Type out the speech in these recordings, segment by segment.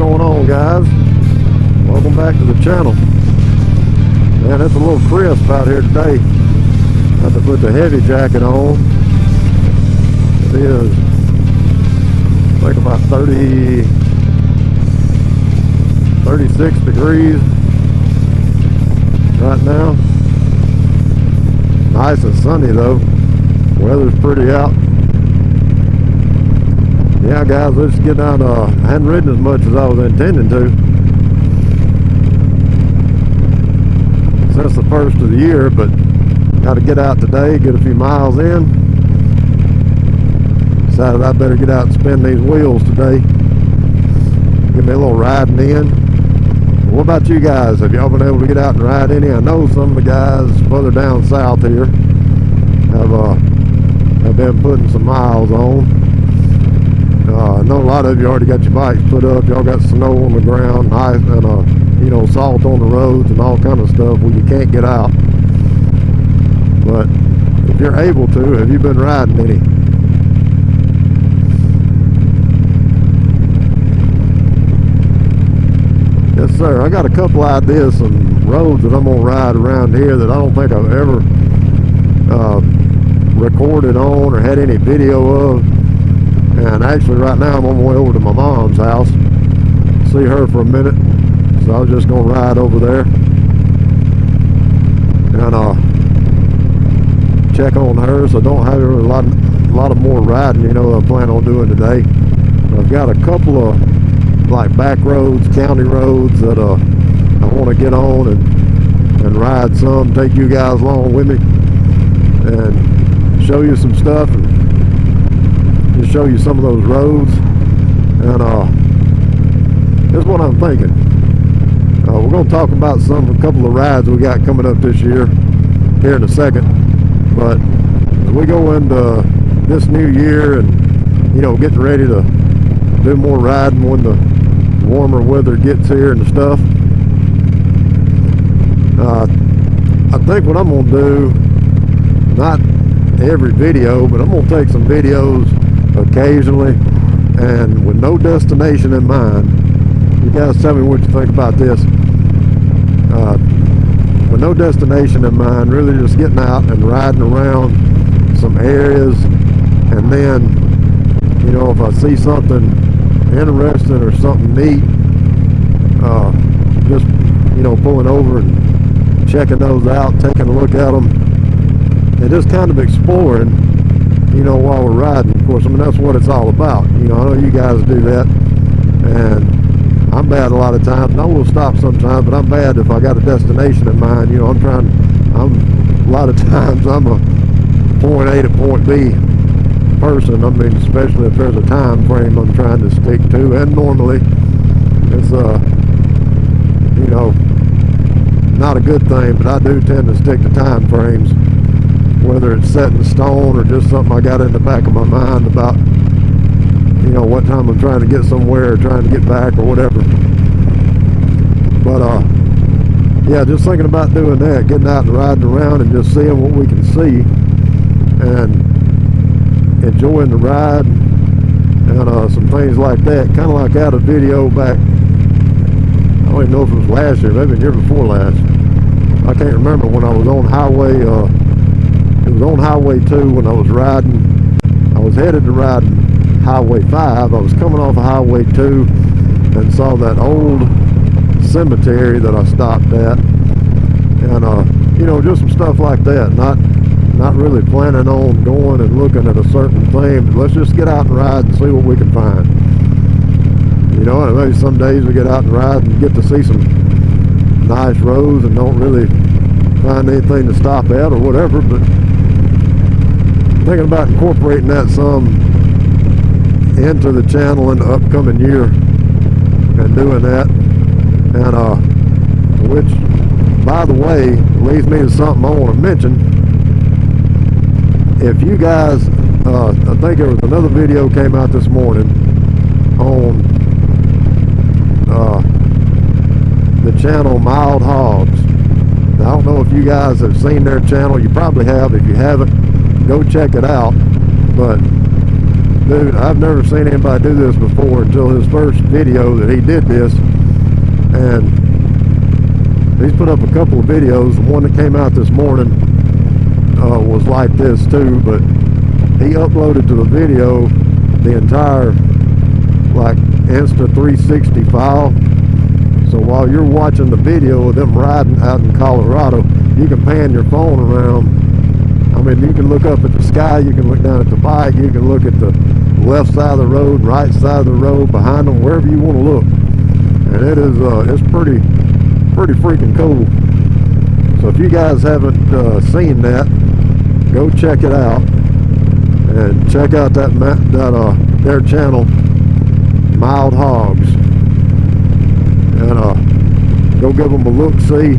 going on, guys? Welcome back to the channel. Man, it's a little crisp out here today. Have to put the heavy jacket on. It is like about 36 degrees right now. Nice and sunny though. Weather's pretty out. Yeah, guys, let's get out. I hadn't ridden as much as I was intending to since the first of the year, but got to get out today, get a few miles in. Decided I better get out and spin these wheels today. Give me a little riding in. What about you guys? Have y'all been able to get out and ride any? I know some of the guys further down south here have been putting some miles on. I know a lot of you already got your bikes put up. Y'all got snow on the ground, ice, and you know, salt on the roads and all kind of stuff where you can't get out. But if you're able to, have you been riding any? Yes, sir. I got a couple ideas, some roads that I'm gonna ride around here that I don't think I've ever recorded on or had any video of. And actually right now I'm on my way over to my mom's house, see her for a minute, so I was just gonna ride over there and check on her. So I don't have a lot of more riding, you know, that I plan on doing today. I've got a couple of like back roads, county roads that I want to get on and ride some, take you guys along with me and show you some stuff and just show you some of those roads. And here's what I'm thinking. We're going to talk about a couple of rides we got coming up this year here in a second. But as we go into this new year and, you know, getting ready to do more riding when the warmer weather gets here and stuff, I think what I'm going to do, not every video, but I'm going to take some videos occasionally and with no destination in mind. You guys tell me what you think about this. With no destination in mind, really just getting out and riding around some areas, and then, you know, if I see something interesting or something neat, just, you know, pulling over and checking those out, taking a look at them, and just kind of exploring, you know, while we're riding. Of course, I mean, that's what it's all about. You know, I know you guys do that, and I'm bad a lot of times, and I will stop sometimes, but I'm bad if I got a destination in mind. You know, a lot of times I'm a point A to point B person. I mean, especially if there's a time frame I'm trying to stick to, and normally it's you know, not a good thing, but I do tend to stick to time frames, whether it's set in stone or just something I got in the back of my mind about, you know, what time I'm trying to get somewhere or trying to get back or whatever. But yeah, just thinking about doing that, getting out and riding around and just seeing what we can see and enjoying the ride and some things like that. Kind of like I had a video back, I don't even know if it was last year, maybe the year before last. I can't remember, when I was on highway, it was on Highway 2 when I was riding. I was headed to ride Highway 5. I was coming off of Highway 2 and saw that old cemetery that I stopped at. And, you know, just some stuff like that. Not really planning on going and looking at a certain thing, but let's just get out and ride and see what we can find. You know, and maybe some days we get out and ride and get to see some nice roads and don't really find anything to stop at or whatever, but thinking about incorporating that some into the channel in the upcoming year and doing that. And which, by the way, leads me to something I want to mention. If you guys, I think there was another video came out this morning on the channel Mild Hogz. Now, I don't know if you guys have seen their channel. You probably have. If you haven't, go check it out. But dude, I've never seen anybody do this before until his first video that he did this. And he's put up a couple of videos. The one that came out this morning was like this too, but he uploaded to the video the entire like Insta360 file. So while you're watching the video of them riding out in Colorado, you can pan your phone around. I mean, you can look up at the sky, you can look down at the bike, you can look at the left side of the road, right side of the road, behind them, wherever you want to look. And it is it's pretty freaking cool. So if you guys haven't seen that, go check it out and check out their channel, Mild Hogz, and go give them a look, see,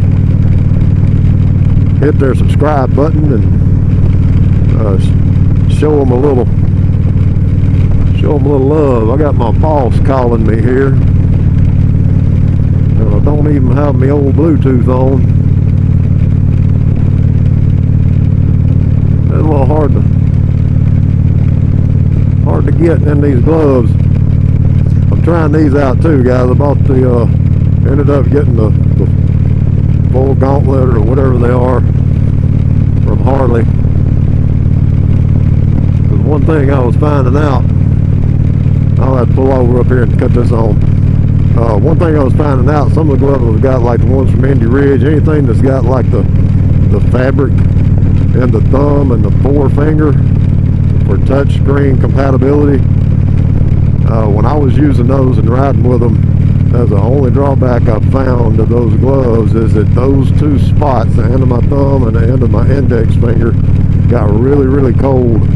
hit their subscribe button, and show them a little love. I got my boss calling me here, and I don't even have my old Bluetooth on. It's a little hard to get in these gloves. I'm trying these out too, guys. I bought ended up getting the full gauntlet or whatever they are from Harley. Because one thing I was finding out, I'll have to pull over up here and cut this on. One thing I was finding out, some of the gloves have got like the ones from Indy Ridge, anything that's got like the fabric and the thumb and the forefinger for touch screen compatibility. When I was using those and riding with them, that's the only drawback I found of those gloves, is that those two spots, the end of my thumb and the end of my index finger, got really cold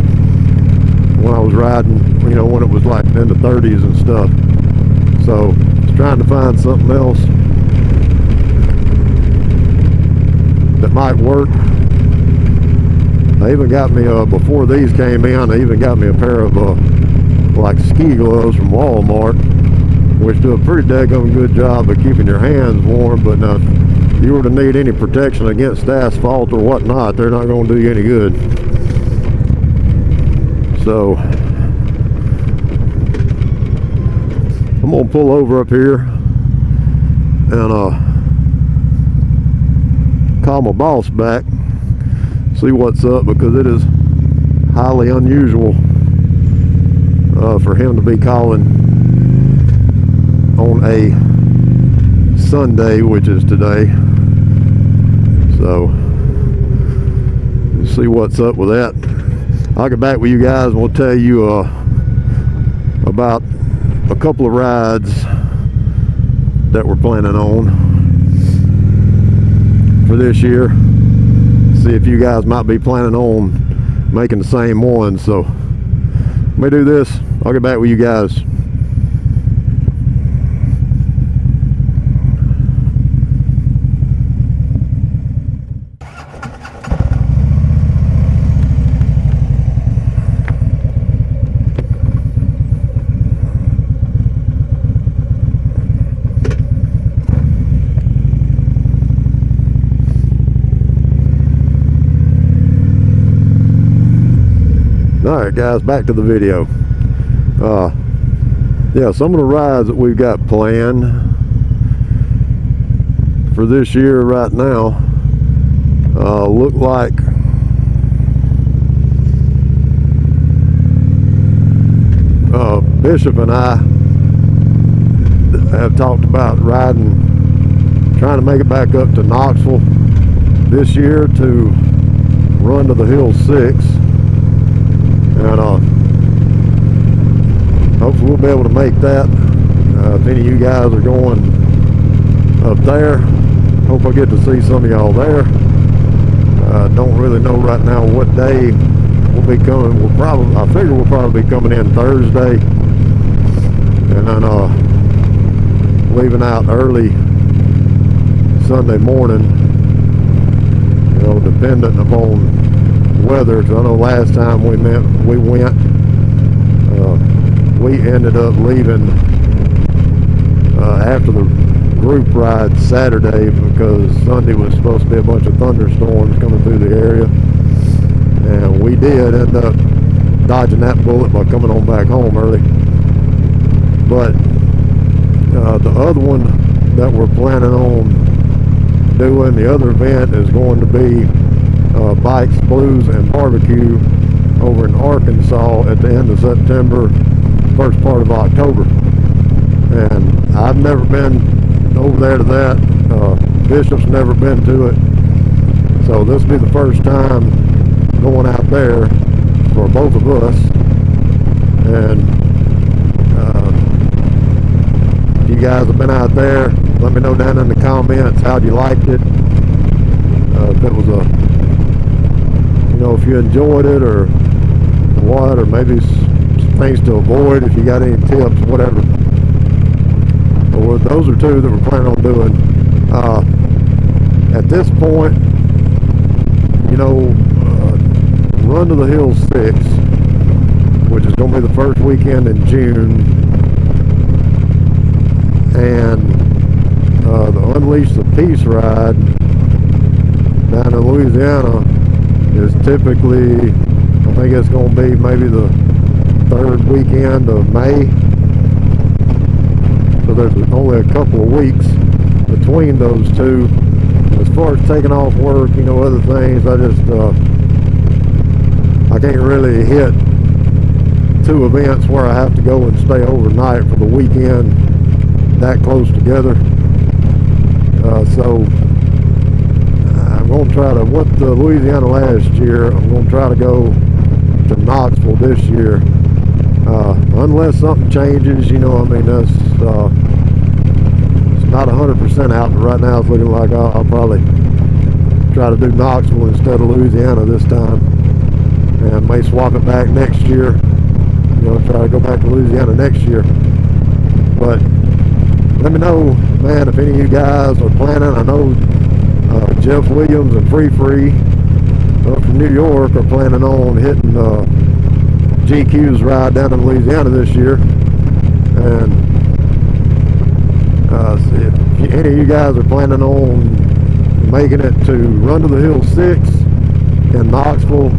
when I was riding, you know, when it was like in the 30s and stuff. So I was trying to find something else that might work. They even got me, before these came in, they even got me a pair of like ski gloves from Walmart, which do a pretty daggone good job of keeping your hands warm. But now, if you were to need any protection against asphalt or whatnot, they're not going to do you any good. So I'm going to pull over up here and call my boss back, see what's up, because it is highly unusual for him to be calling on a Sunday, which is today. So see what's up with that. I'll get back with you guys and we'll tell you about a couple of rides that we're planning on for this year. See if you guys might be planning on making the same one. So let me do this. I'll get back with you guys. Alright guys, back to the video. Yeah, some of the rides that we've got planned for this year right now look like Bishop and I have talked about riding, trying to make it back up to Knoxville this year to Run to the Hill 6. And hopefully we'll be able to make that. If any of you guys are going up there, hope I get to see some of y'all there. Don't really know right now what day we'll be coming. I figure we'll probably be coming in Thursday, and then leaving out early Sunday morning, you know, dependent upon weather. Because I know last time we ended up leaving after the group ride Saturday, because Sunday was supposed to be a bunch of thunderstorms coming through the area, and we did end up dodging that bullet by coming on back home early. But the other one that we're planning on doing, the other event, is going to be Bikes, Blues, and Barbecue over in Arkansas at the end of September, first part of October. And I've never been over there to that. Bishop's never been to it. So this will be the first time going out there for both of us. And if you guys have been out there, let me know down in the comments how you liked it. If it was if you enjoyed it or what, or maybe some things to avoid, if you got any tips, whatever. Well, those are two that we're planning on doing. At this point, Run to the Hills 6, which is going to be the first weekend in June, and the Unleash the Peace ride down in Louisiana is typically, I think it's going to be maybe the third weekend of May. So there's only a couple of weeks between those two. As far as taking off work, other things, I can't really hit two events where I have to go and stay overnight for the weekend that close together. So I'm going to try to, went to Louisiana last year. I'm going to try to go to Knoxville this year. Unless something changes, that's it's not 100% out, but right now it's looking like I'll probably try to do Knoxville instead of Louisiana this time, and may swap it back next year. Try to go back to Louisiana next year. But let me know, man, if any of you guys are planning. I know Jeff Williams and Free up from New York are planning on hitting GQ's ride down in Louisiana this year. And if any of you guys are planning on making it to Run to the Hills 6 in Knoxville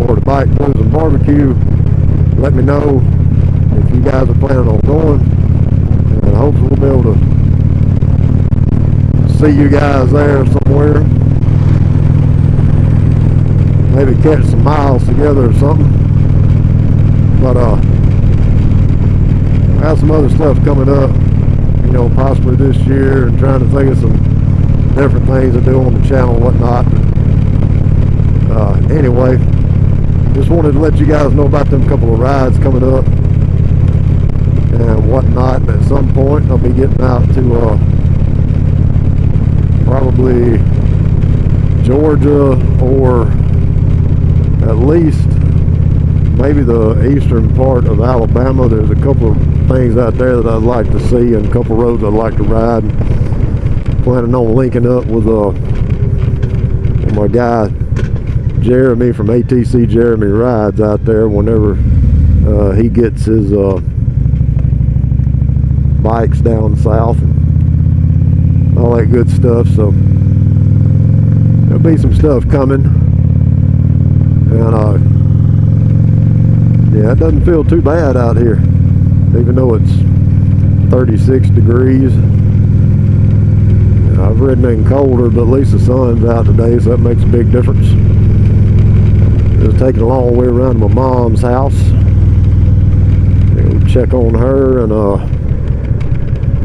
or to Bike, Blues, and Barbecue, let me know if you guys are planning on going, and hopefully we'll be able to see you guys there somewhere. Maybe catch some miles together or something. But I have some other stuff coming up, possibly this year, and trying to think of some different things to do on the channel and whatnot. Anyway, just wanted to let you guys know about them couple of rides coming up and whatnot. And at some point I'll be getting out to probably Georgia, or at least maybe the eastern part of Alabama. There's a couple of things out there that I'd like to see, and a couple of roads I'd like to ride. Planning on linking up with my guy Jeremy from ATC Jeremy Rides out there whenever he gets his bikes down south and all that good stuff. So there'll be some stuff coming, and yeah, it doesn't feel too bad out here, even though it's 36 degrees. I've ridden in colder, but at least the sun's out today, so that makes a big difference. Just taking a long way around to my mom's house. Go check on her and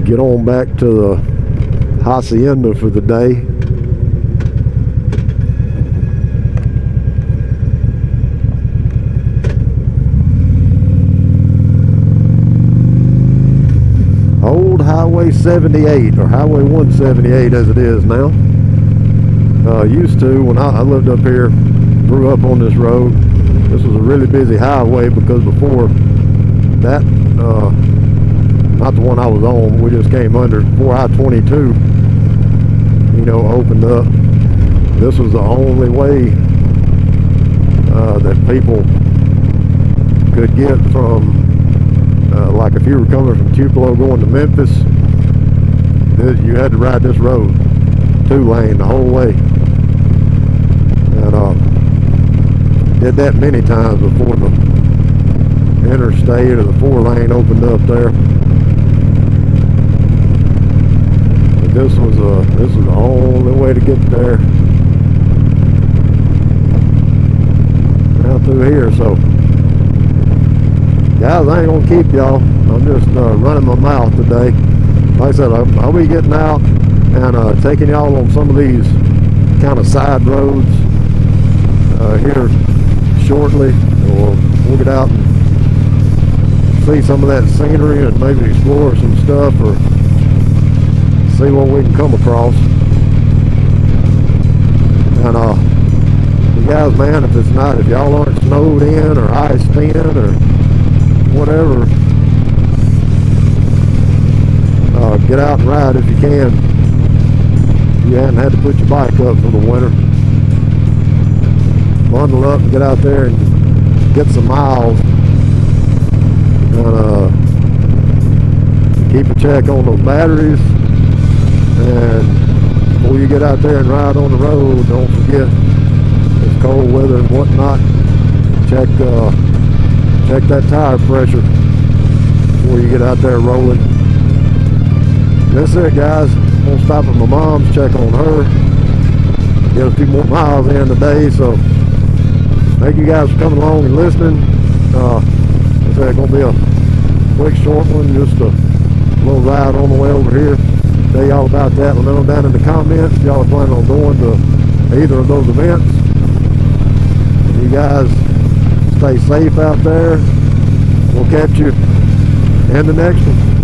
get on back to the hacienda for the day. Old Highway 78, or Highway 178 as it is now. Used to, when I lived up here, grew up on this road, this was a really busy highway, because before that, not the one I was on, we just came under, before I-22, opened up, this was the only way that people could get from, like if you were coming from Tupelo going to Memphis, you had to ride this road, 2-lane the whole way. And did that many times before the interstate or the 4-lane opened up there. But this was the only way to get there. Out through here, so guys, I ain't gonna keep y'all. I'm just running my mouth today. Like I said, I'll be getting out and taking y'all on some of these kind of side roads here shortly. We'll get out and see some of that scenery and maybe explore some stuff or see what we can come across. And you guys, man, if y'all aren't snowed in or iced in or whatever, get out and ride if you can. You hadn't had to put your bike up for the winter. Bundle up and get out there and get some miles. And keep a check on those batteries. And before you get out there and ride on the road, don't forget it's cold weather and whatnot. Check that tire pressure before you get out there rolling. That's it, guys. I'm gonna stop at my mom's, check on her, get a few more miles in today. So thank you guys for coming along and listening. It's gonna be a quick, short one, just a little ride on the way over here. Tell y'all about that. Let me know down in the comments if y'all are planning on going to either of those events. You guys stay safe out there. We'll catch you in the next one.